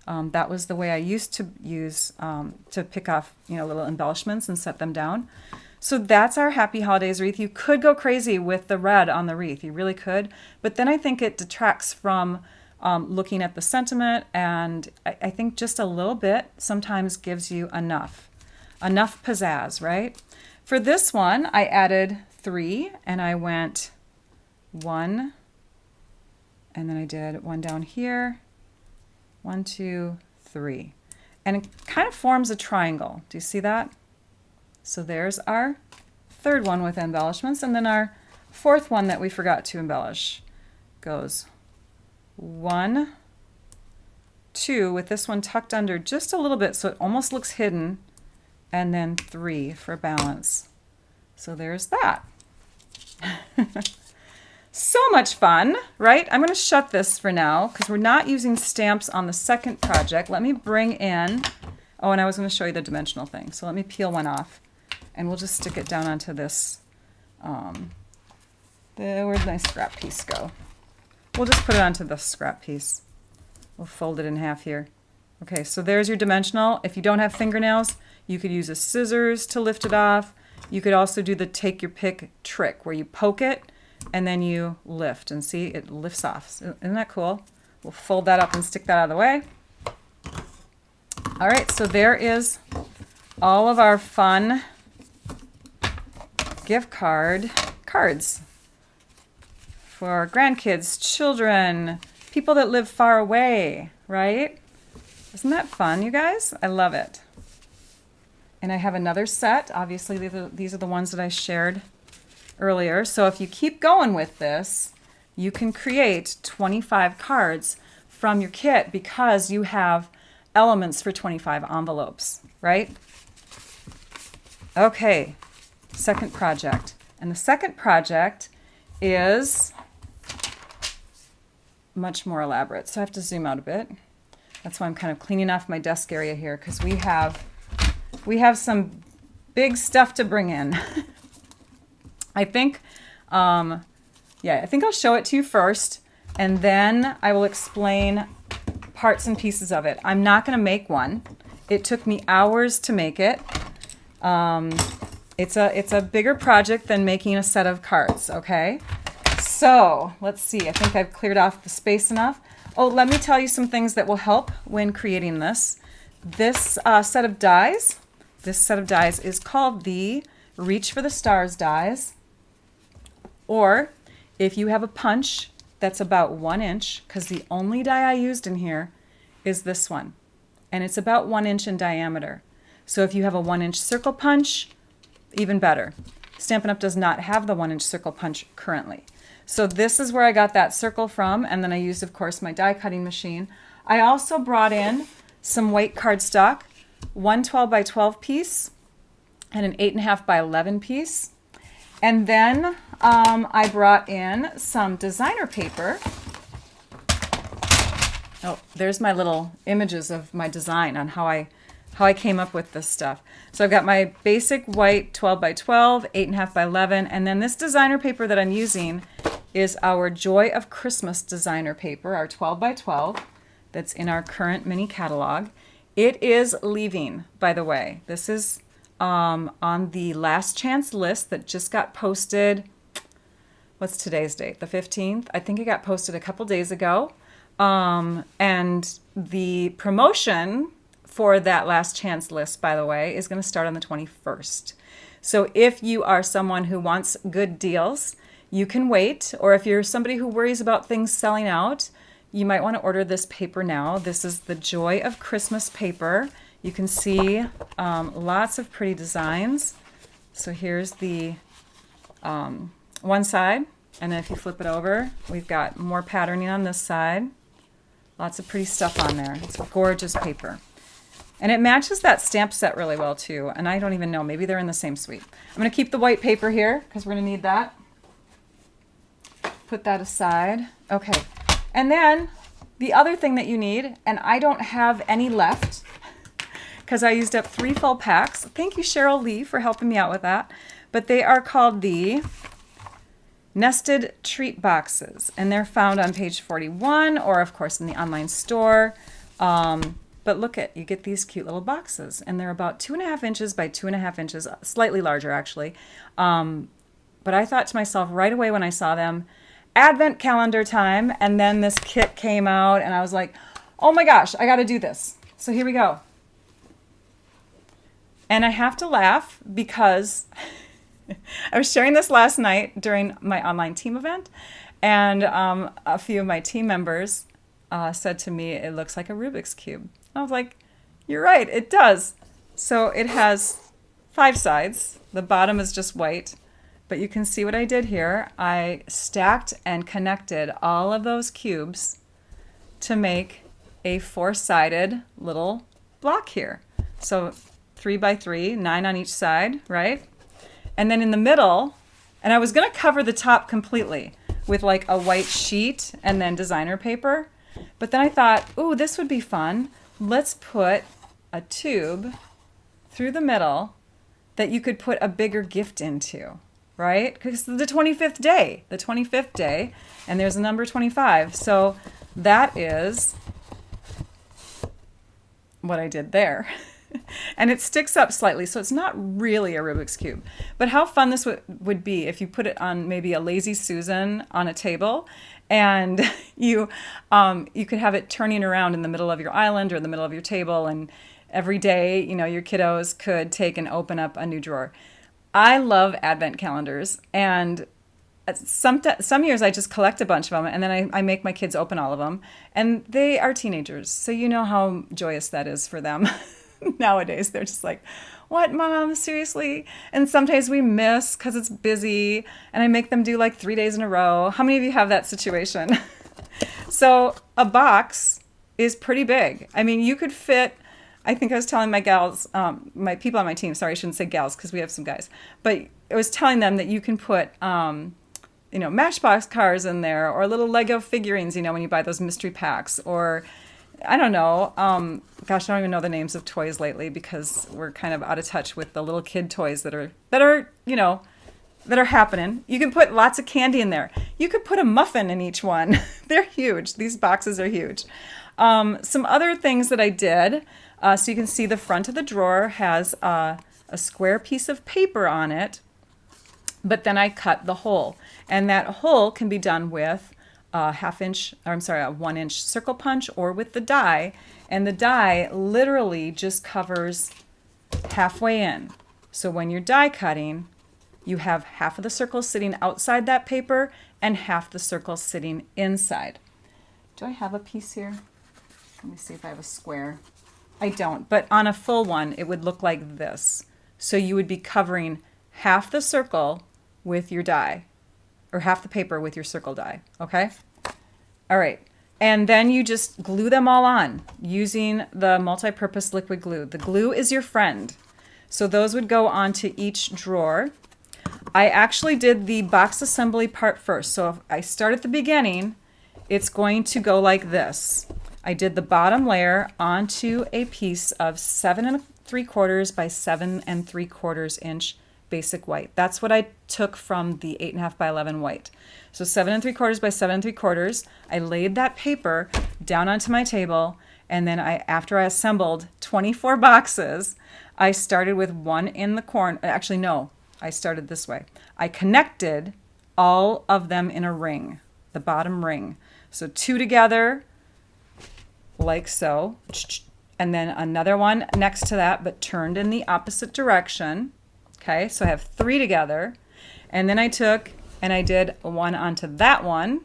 That was the way I used to use to pick off, little embellishments and set them down. So that's our Happy Holidays wreath. You could go crazy with the red on the wreath. You really could. But then I think it detracts from looking at the sentiment, and I think just a little bit sometimes gives you enough pizzazz, right? For this one, I added 3, and I went 1, and then I did 1 down here, 1, 2, 3. And it kind of forms a triangle. Do you see that? So there's our 3rd one with embellishments, and then our 4th one that we forgot to embellish goes 1, 2, with this one tucked under just a little bit so it almost looks hidden, and then 3 for balance. So there's that. So much fun, right? I'm going to shut this for now because we're not using stamps on the second project. Let me bring in, oh, and I was going to show you the dimensional thing. So let me peel one off, and we'll just stick it down onto this. Where'd my scrap piece go? We'll just put it onto the scrap piece. We'll fold it in half here. Okay, so there's your dimensional. If you don't have fingernails, you could use a scissors to lift it off. You could also do the take your pick trick where you poke it and then you lift, and see, it lifts off. Isn't that cool? We'll fold that up and stick that out of the way. All right, so there is all of our fun gift cards for our grandkids, children, people that live far away, right? Isn't that fun, you guys? I love it. And I have another set. Obviously, these are the ones that I shared earlier. So if you keep going with this, you can create 25 cards from your kit because you have elements for 25 envelopes, right? Okay, second project. And the second project is much more elaborate. So I have to zoom out a bit. That's why I'm kind of cleaning off my desk area here, because we have some big stuff to bring in. I think, I think I'll show it to you first, and then I will explain parts and pieces of it. I'm not going to make one. It took me hours to make it. It's a bigger project than making a set of cards, okay? So let's see. I think I've cleared off the space enough. Oh, let me tell you some things that will help when creating this. This set of dies is called the Reach for the Stars dies. Or if you have a punch that's about 1 inch, because the only die I used in here is this one, and it's about 1 inch in diameter. So if you have a 1 inch circle punch, even better. Stampin' Up! Does not have the 1 inch circle punch currently. So this is where I got that circle from, and then I used, of course, my die cutting machine. I also brought in some white cardstock, one 12 by 12 piece, and an 8.5 by 11 piece. And then I brought in some designer paper. Oh, there's my little images of my design on how I came up with this stuff. So I've got my basic white 12 by 12, 8.5 by 11, and then this designer paper that I'm using is our Joy of Christmas designer paper, our 12 by 12, that's in our current mini catalog. It is leaving, by the way. This is on the last chance list that just got posted. What's today's date? The 15th? I think it got posted a couple days ago. And the promotion for that last chance list, by the way, is going to start on the 21st. So if you are someone who wants good deals, you can wait. Or if you're somebody who worries about things selling out, you might want to order this paper now. This is the Joy of Christmas paper. You can see lots of pretty designs. So here's the one side, and then if you flip it over, we've got more patterning on this side. Lots of pretty stuff on there. It's gorgeous paper. And it matches that stamp set really well too, and I don't even know, maybe they're in the same suite. I'm going to keep the white paper here because we're going to need that. Put that aside. Okay, and then the other thing that you need, and I don't have any left because I used up 3 full packs. Thank you, Cheryl Lee, for helping me out with that. But they are called the Nested Treat Boxes, and they're found on page 41 or, of course, in the online store. But look at, you get these cute little boxes, and they're about 2.5 inches by 2.5 inches, slightly larger actually. But I thought to myself right away when I saw them, Advent calendar time, and then this kit came out, and I was like, oh my gosh, I got to do this. So here we go. And I have to laugh because I was sharing this last night during my online team event, and a few of my team members said to me, it looks like a Rubik's Cube. I was like, you're right, it does. So it has 5 sides. The bottom is just white, but you can see what I did here. I stacked and connected all of those cubes to make a 4-sided little block here. So 3 by 3, 9 on each side, right? And then in the middle, and I was going to cover the top completely with like a white sheet and then designer paper. But then I thought, ooh, this would be fun. Let's put a tube through the middle that you could put a bigger gift into, right? Because the 25th day, and there's a number 25. So that is what I did there. And it sticks up slightly, so it's not really a Rubik's Cube. But how fun this would be if you put it on maybe a Lazy Susan on a table, and you could have it turning around in the middle of your island or in the middle of your table, and every day, you know, your kiddos could take and open up a new drawer. I love advent calendars, and some years I just collect a bunch of them, and then I make my kids open all of them, and they are teenagers, so you know how joyous that is for them. Nowadays, they're just like, what, Mom? Seriously? And sometimes we miss because it's busy, and I make them do like 3 days in a row. How many of you have that situation? So a box is pretty big. I mean, you could fit, I think I was telling my gals, my people on my team, sorry, I shouldn't say gals because we have some guys, but I was telling them that you can put, you know, Matchbox cars in there, or little Lego figurines, you know, when you buy those mystery packs, or I don't know. Gosh, I don't even know the names of toys lately because we're kind of out of touch with the little kid toys that are you know, that are happening. You can put lots of candy in there. You could put a muffin in each one. They're huge. These boxes are huge. Some other things that I did. So you can see the front of the drawer has a a square piece of paper on it, but then I cut the hole. And that hole can be done with a 1-inch circle punch or with the die. And the die literally just covers halfway in. So when you're die cutting, you have half of the circle sitting outside that paper and half the circle sitting inside. Do I have a piece here? Let me see if I have a square. I don't, but on a full one, it would look like this. So you would be covering half the circle with your die, or half the paper with your circle die, okay? All right, and then you just glue them all on using the multi-purpose liquid glue. The glue is your friend. So those would go onto each drawer. I actually did the box assembly part first. So if I start at the beginning, it's going to go like this. I did the bottom layer onto a piece of 7 3/4 by 7 3/4 inch basic white. That's what I took from the 8.5 by 11 white. So 7 3/4 by 7 3/4. I laid that paper down onto my table, and then after I assembled 24 boxes, I started with one in the corner. Actually, no, I started this way. I connected all of them in a ring, the bottom ring. So 2 together, like so, and then another one next to that, but turned in the opposite direction. Okay, so I have 3 together, and then I took and I did one onto that one,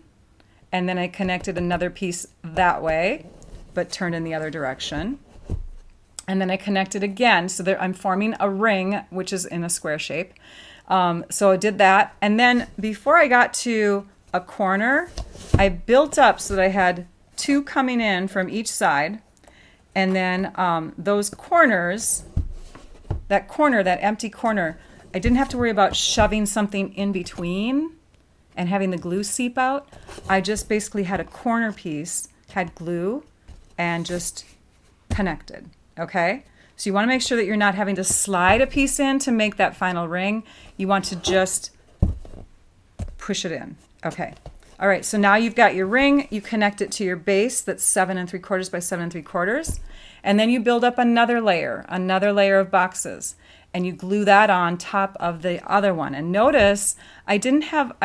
and then I connected another piece that way, but turned in the other direction. And then I connected again, so that I'm forming a ring, which is in a square shape. So I did that, and then before I got to a corner, I built up so that I had 2 coming in from each side, and then those corners, that empty corner, I didn't have to worry about shoving something in between and having the glue seep out. I just basically had a corner piece, had glue, and just connected, okay? So you want to make sure that you're not having to slide a piece in to make that final ring. You want to just push it in, okay? All right, so now you've got your ring, you connect it to your base that's 7 3/4 by 7 3/4, and then you build up another layer of boxes, and you glue that on top of the other one. And notice I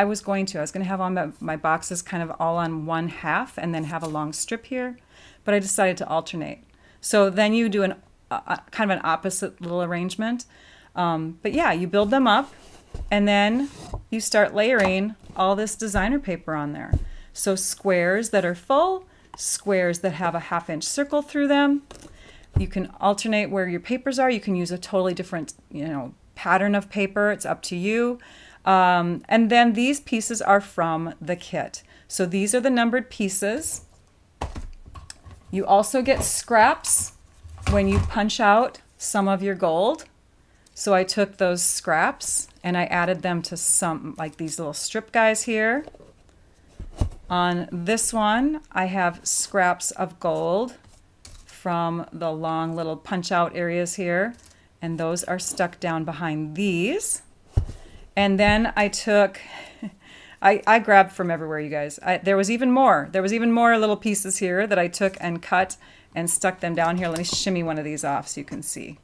was going to have all my boxes kind of all on one half and then have a long strip here, but I decided to alternate. So then you do kind of an opposite little arrangement. But yeah, you build them up, and then you start layering all this designer paper on there. So squares that are full, squares that have a 1/2-inch circle through them. You can alternate where your papers are. You can use a totally different, pattern of paper. It's up to you. And then these pieces are from the kit. So these are the numbered pieces. You also get scraps when you punch out some of your gold. So I took those scraps and I added them to some, like these little strip guys here. On this one, I have scraps of gold from the long little punch out areas here, and those are stuck down behind these. And then I took, I grabbed from everywhere, you guys. There was even more little pieces here that I took and cut and stuck them down here. Let me shimmy one of these off so you can see.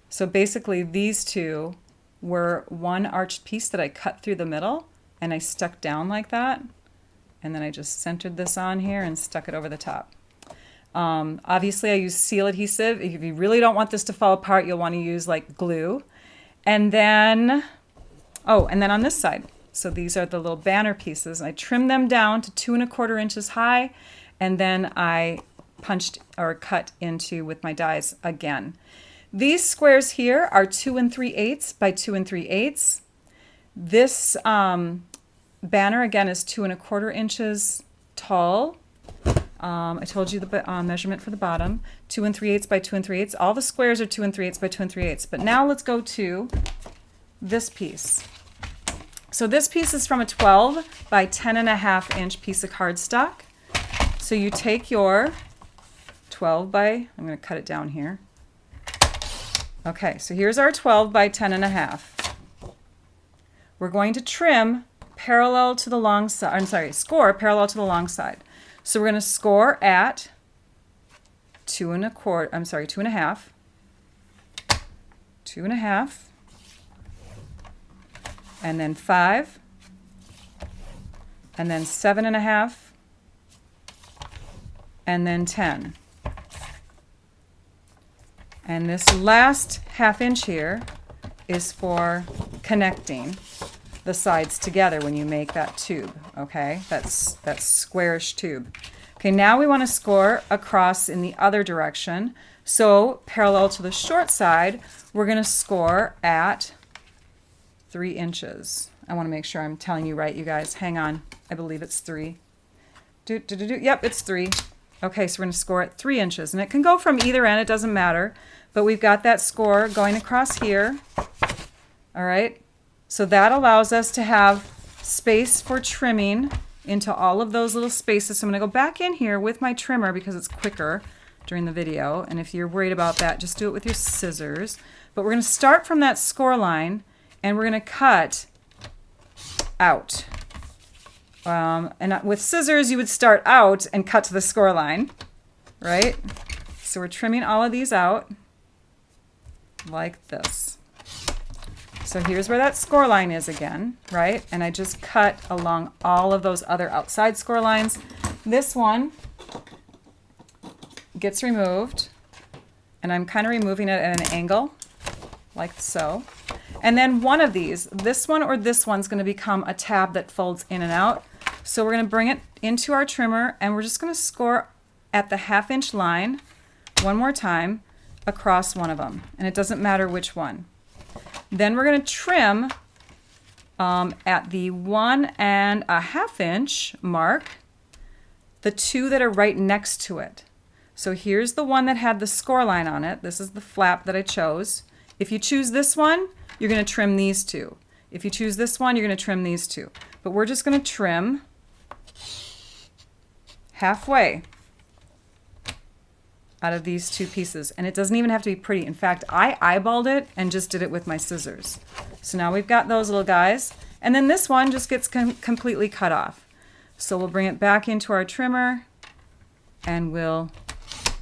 So basically these two were one arched piece that I cut through the middle and I stuck down like that. And then I just centered this on here and stuck it over the top. Obviously I use seal adhesive. If you really don't want this to fall apart, you'll want to use like glue. And then, and then on this side, so these are the little banner pieces. I trimmed them down to 2 1/4 inches high, and then I punched or cut into with my dies again. These squares here are 2 3/8 by 2 3/8. This banner again is 2 1/4 inches tall. I told you the measurement for the bottom, 2 3/8 by 2 3/8. All the squares are 2 3/8 by 2 3/8. But now let's go to this piece. So this piece is from a 12 by 10 1/2 inch piece of cardstock. So you take your 12 by, I'm going to cut it down here. Okay, so here's our 12 by 10 1/2. We're going to trim parallel to the long side, score parallel to the long side. So we're going to score at 2 1/4, 2 1/2. 2.5, and then 5, and then 7.5, and then 10. And this last 1/2 inch here is for connecting the sides together when you make that tube, okay? That's squarish tube. Okay, now we want to score across in the other direction. So parallel to the short side, we're going to score at 3 inches. I want to make sure I'm telling you right, you guys. Hang on. I believe it's 3. Yep, it's 3. Okay, so we're going to score at 3 inches. And it can go from either end. It doesn't matter. But we've got that score going across here. All right. So that allows us to have space for trimming into all of those little spaces. So I'm going to go back in here with my trimmer because it's quicker during the video. And if you're worried about that, just do it with your scissors. But we're going to start from that score line and we're going to cut out. And with scissors, you would start out and cut to the score line, right? So we're trimming all of these out like this. So here's where that score line is again, right? And I just cut along all of those other outside score lines. This one gets removed, and I'm kind of removing it at an angle, like so. And then one of these, this one or this one's going to become a tab that folds in and out. So we're going to bring it into our trimmer, and we're just going to score at the 1/2 inch line one more time across one of them. And it doesn't matter which one. Then we're going to trim at the 1.5 inch mark, the 2 that are right next to it. So here's the one that had the score line on it. This is the flap that I chose. If you choose this one, you're going to trim these 2. If you choose this one, you're going to trim these 2. But we're just going to trim halfway out of these 2 pieces. And it doesn't even have to be pretty. In fact, I eyeballed it and just did it with my scissors. So now we've got those little guys. And then this one just gets completely cut off. So we'll bring it back into our trimmer and we'll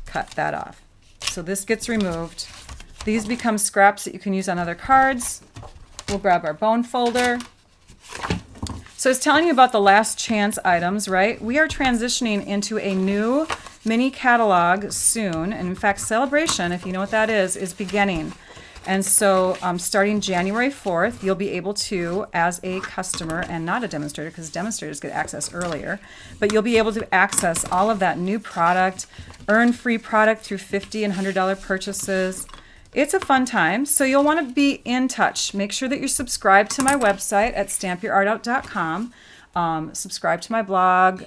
cut that off. So this gets removed. These become scraps that you can use on other cards. We'll grab our bone folder. So I was telling you about the last chance items, right? We are transitioning into a new mini catalog soon. And in fact, Celebration, if you know what that is beginning. And so starting January 4th, you'll be able to, as a customer and not a demonstrator, because demonstrators get access earlier, but you'll be able to access all of that new product, earn free product through $50 and $100 purchases. It's a fun time, so you'll want to be in touch. Make sure that you're subscribed to my website at stampyourartout.com. Subscribe to my blog,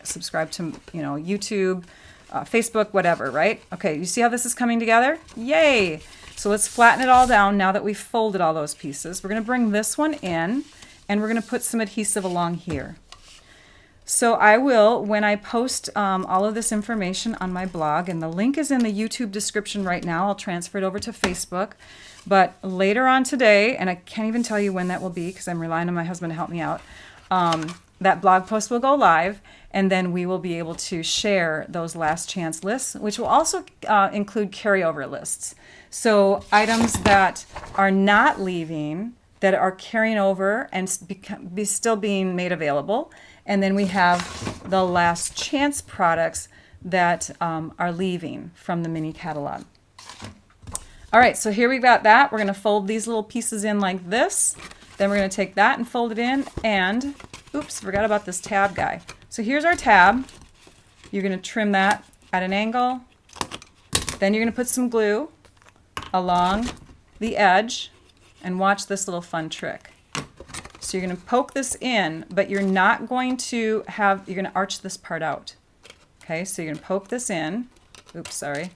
subscribe to YouTube, Facebook, whatever, right? Okay, you see how this is coming together? Yay! So let's flatten it all down now that we've folded all those pieces. We're going to bring this one in, and we're going to put some adhesive along here. So I will, when I post all of this information on my blog, and the link is in the YouTube description right now. I'll transfer it over to Facebook. But later on today, and I can't even tell you when that will be because I'm relying on my husband to help me out, that blog post will go live, and then we will be able to share those last chance lists, which will also include carryover lists. So items that are not leaving, that are carrying over and still being made available. And then we have the last chance products that are leaving from the mini catalog. All right, so here we've got that. We're going to fold these little pieces in like this. Then we're going to take that and fold it in. And, oops, forgot about this tab guy. So here's our tab. You're going to trim that at an angle. Then you're going to put some glue along the edge and watch this little fun trick. So you're going to poke this in, but you're not going to you're going to arch this part out. Okay, so you're going to poke this in. Oops, sorry.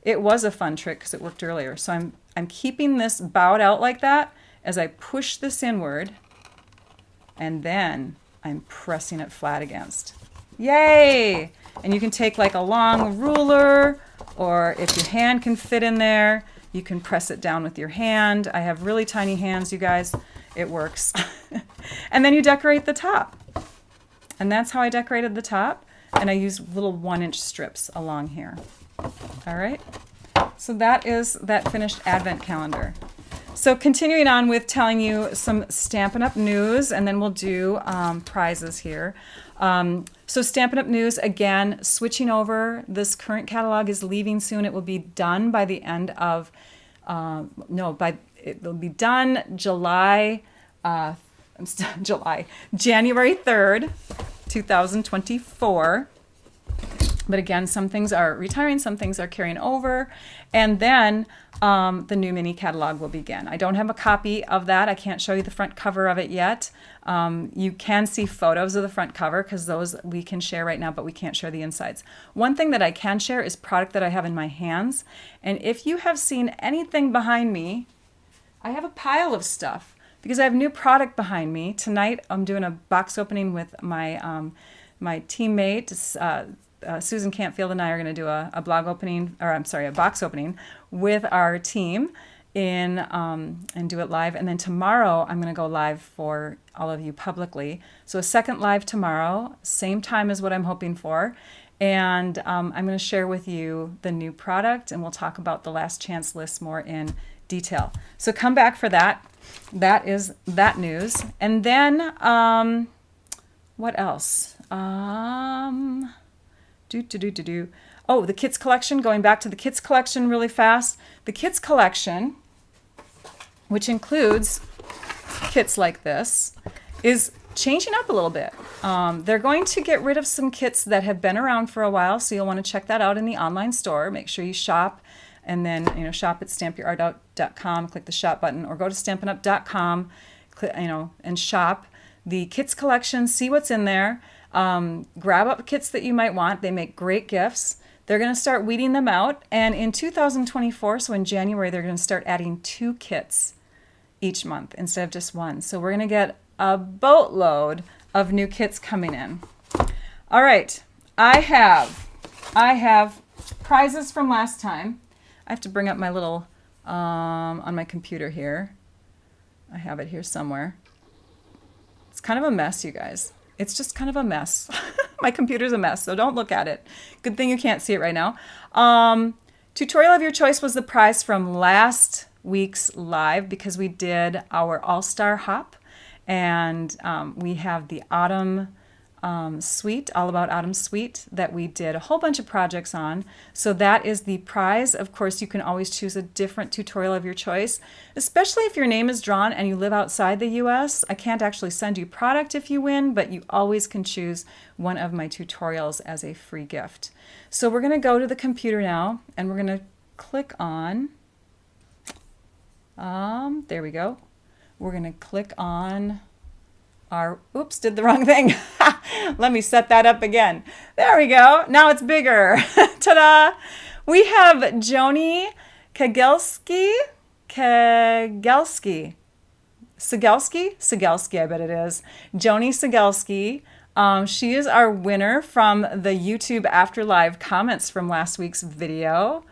It was a fun trick because it worked earlier. So I'm keeping this bowed out like that as I push this inward, and then I'm pressing it flat against. Yay! And you can take like a long ruler, or if your hand can fit in there, you can press it down with your hand. I have really tiny hands, you guys. It works. And then you decorate the top. And that's how I decorated the top. And I use little 1-inch strips along here. All right. So that is that finished advent calendar. So continuing on with telling you some Stampin' Up! News, and then we'll do prizes here. So Stampin' Up! News, again, switching over. This current catalog is leaving soon. It will be done by the end of, it will be done January 3rd, 2024. But again, some things are retiring, some things are carrying over. And then the new mini catalog will begin. I don't have a copy of that. I can't show you the front cover of it yet. You can see photos of the front cover because those we can share right now, but we can't share the insides. One thing that I can share is product that I have in my hands. And if you have seen anything behind me, I have a pile of stuff because I have new product behind me. Tonight, I'm doing a box opening with my my teammate, Susan Cantfield, and I are going to do a box opening with our team and do it live. And then tomorrow, I'm going to go live for all of you publicly. So a second live tomorrow, same time as what I'm hoping for. And I'm going to share with you the new product, and we'll talk about the last chance list more in detail. So come back for that. That is that news. And then what else? Oh, the Kits collection, going back to the Kits collection really fast. The Kits collection, which includes kits like this, is changing up a little bit. They're going to get rid of some kits that have been around for a while, so you'll want to check that out in the online store. Make sure you shop, and then shop at stampyourartout.com, click the shop button, or go to stampinup.com, and shop the Kits collection, see what's in there. Grab up kits that you might want. They make great gifts. They're going to start weeding them out, and in 2024, so in January, they're going to start adding 2 kits each month instead of just 1. So we're going to get a boatload of new kits coming in. All right, I have prizes from last time. I have to bring up my little on my computer here. I have it here somewhere. It's kind of a mess, you guys. It's just kind of a mess. My computer's a mess, so don't look at it. Good thing you can't see it right now. Tutorial of your choice was the prize from last week's live because we did our All-Star Hop, and we have the Autumn Suite, All About Autumn Suite, that we did a whole bunch of projects on. So that is the prize. Of course, you can always choose a different tutorial of your choice, especially if your name is drawn and you live outside the US. I can't actually send you product if you win, but you always can choose one of my tutorials as a free gift. So we're going to go to the computer now, and we're going to click on, there we go. We're going to click on oops, did the wrong thing. Let me set that up again. There we go. Now it's bigger. Ta-da! We have Joni Sigelski, I bet it is. Joni Sigelski. She is our winner from the YouTube After Live comments from last week's video.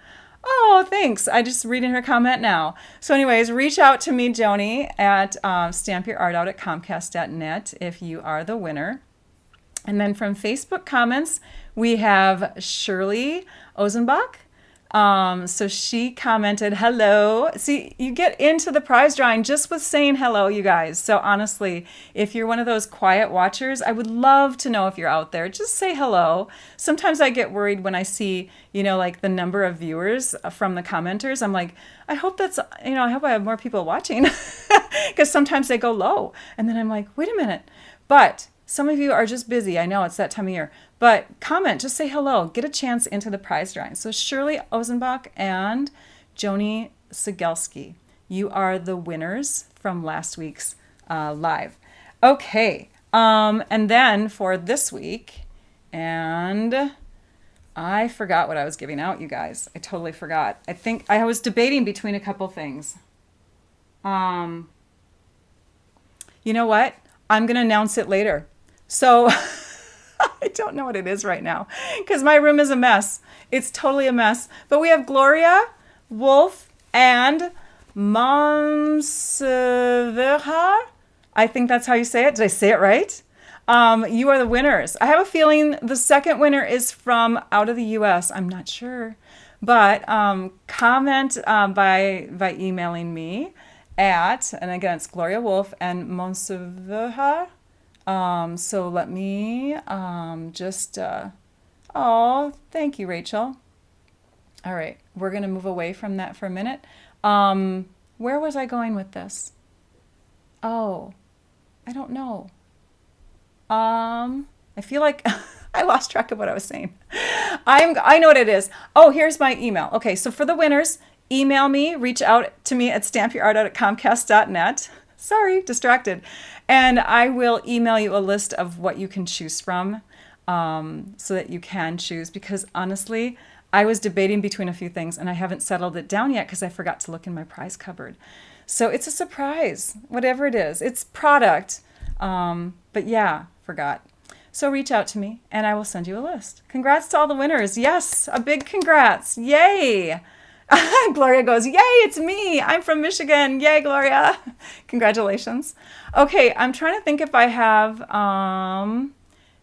Oh, thanks. I just reading her comment now. So anyways, reach out to me, Joni, at stampyourartout@comcast.net if you are the winner. And then from Facebook comments, we have Shirley Ozenbach. So she commented, hello. See, you get into the prize drawing just with saying hello, you guys. So honestly, if you're one of those quiet watchers, I would love to know if you're out there. Just say hello. Sometimes I get worried when I see, like the number of viewers from the commenters. I'm like, I hope that's, I hope I have more people watching because sometimes they go low. And then I'm like, wait a minute. But some of you are just busy. I know it's that time of year. But comment, just say hello. Get a chance into the prize drawing. So Shirley Ozenbach and Joni Sigelski, you are the winners from last week's live. Okay, and then for this week, and I forgot what I was giving out, you guys. I totally forgot. I think I was debating between a couple things. You know what? I'm going to announce it later. So I don't know what it is right now because my room is a mess. It's totally a mess. But we have Gloria, Wolf, and Monsevera. I think that's how you say it. Did I say it right? You are the winners. I have a feeling the second winner is from out of the U.S. I'm not sure. But comment by emailing me at, and again, it's Gloria Wolf and Monseveha. So let me oh, thank you, Rachel. All right, we're going to move away from that for a minute. Where was I going with this? Oh, I don't know. I feel like I lost track of what I was saying. I know what it is. Oh, here's my email. Okay, so for the winners, email me, reach out to me at stampyourartout@comcast.net. Sorry, distracted. And I will email you a list of what you can choose from, so that you can choose. Because honestly, I was debating between a few things and I haven't settled it down yet because I forgot to look in my prize cupboard. So it's a surprise, whatever it is. It's product. But yeah, forgot. So reach out to me and I will send you a list. Congrats to all the winners. Yes, a big congrats. Yay. Gloria goes, yay, it's me. I'm from Michigan. Yay, Gloria. Congratulations. Okay, I'm trying to think if I have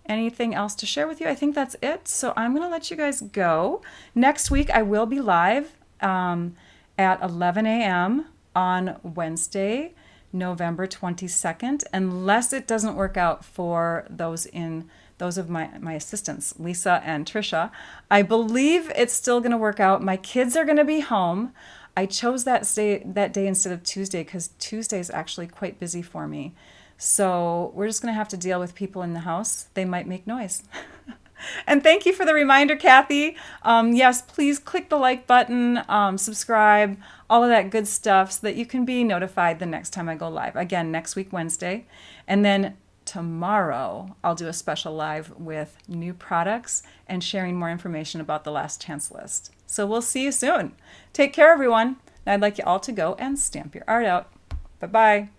anything else to share with you. I think that's it. So I'm going to let you guys go. Next week, I will be live at 11 a.m. on Wednesday, November 22nd, unless it doesn't work out for those of my assistants, Lisa and Trisha. I believe it's still going to work out. My kids are going to be home. I chose that day instead of Tuesday because Tuesday is actually quite busy for me. So we're just going to have to deal with people in the house. They might make noise. And thank you for the reminder, Kathy. Yes, please click the like button, subscribe, all of that good stuff so that you can be notified the next time I go live. Again, next week, Wednesday. And then tomorrow, I'll do a special live with new products and sharing more information about the last chance list. So we'll see you soon. Take care, everyone. And I'd like you all to go and stamp your art out. Bye-bye.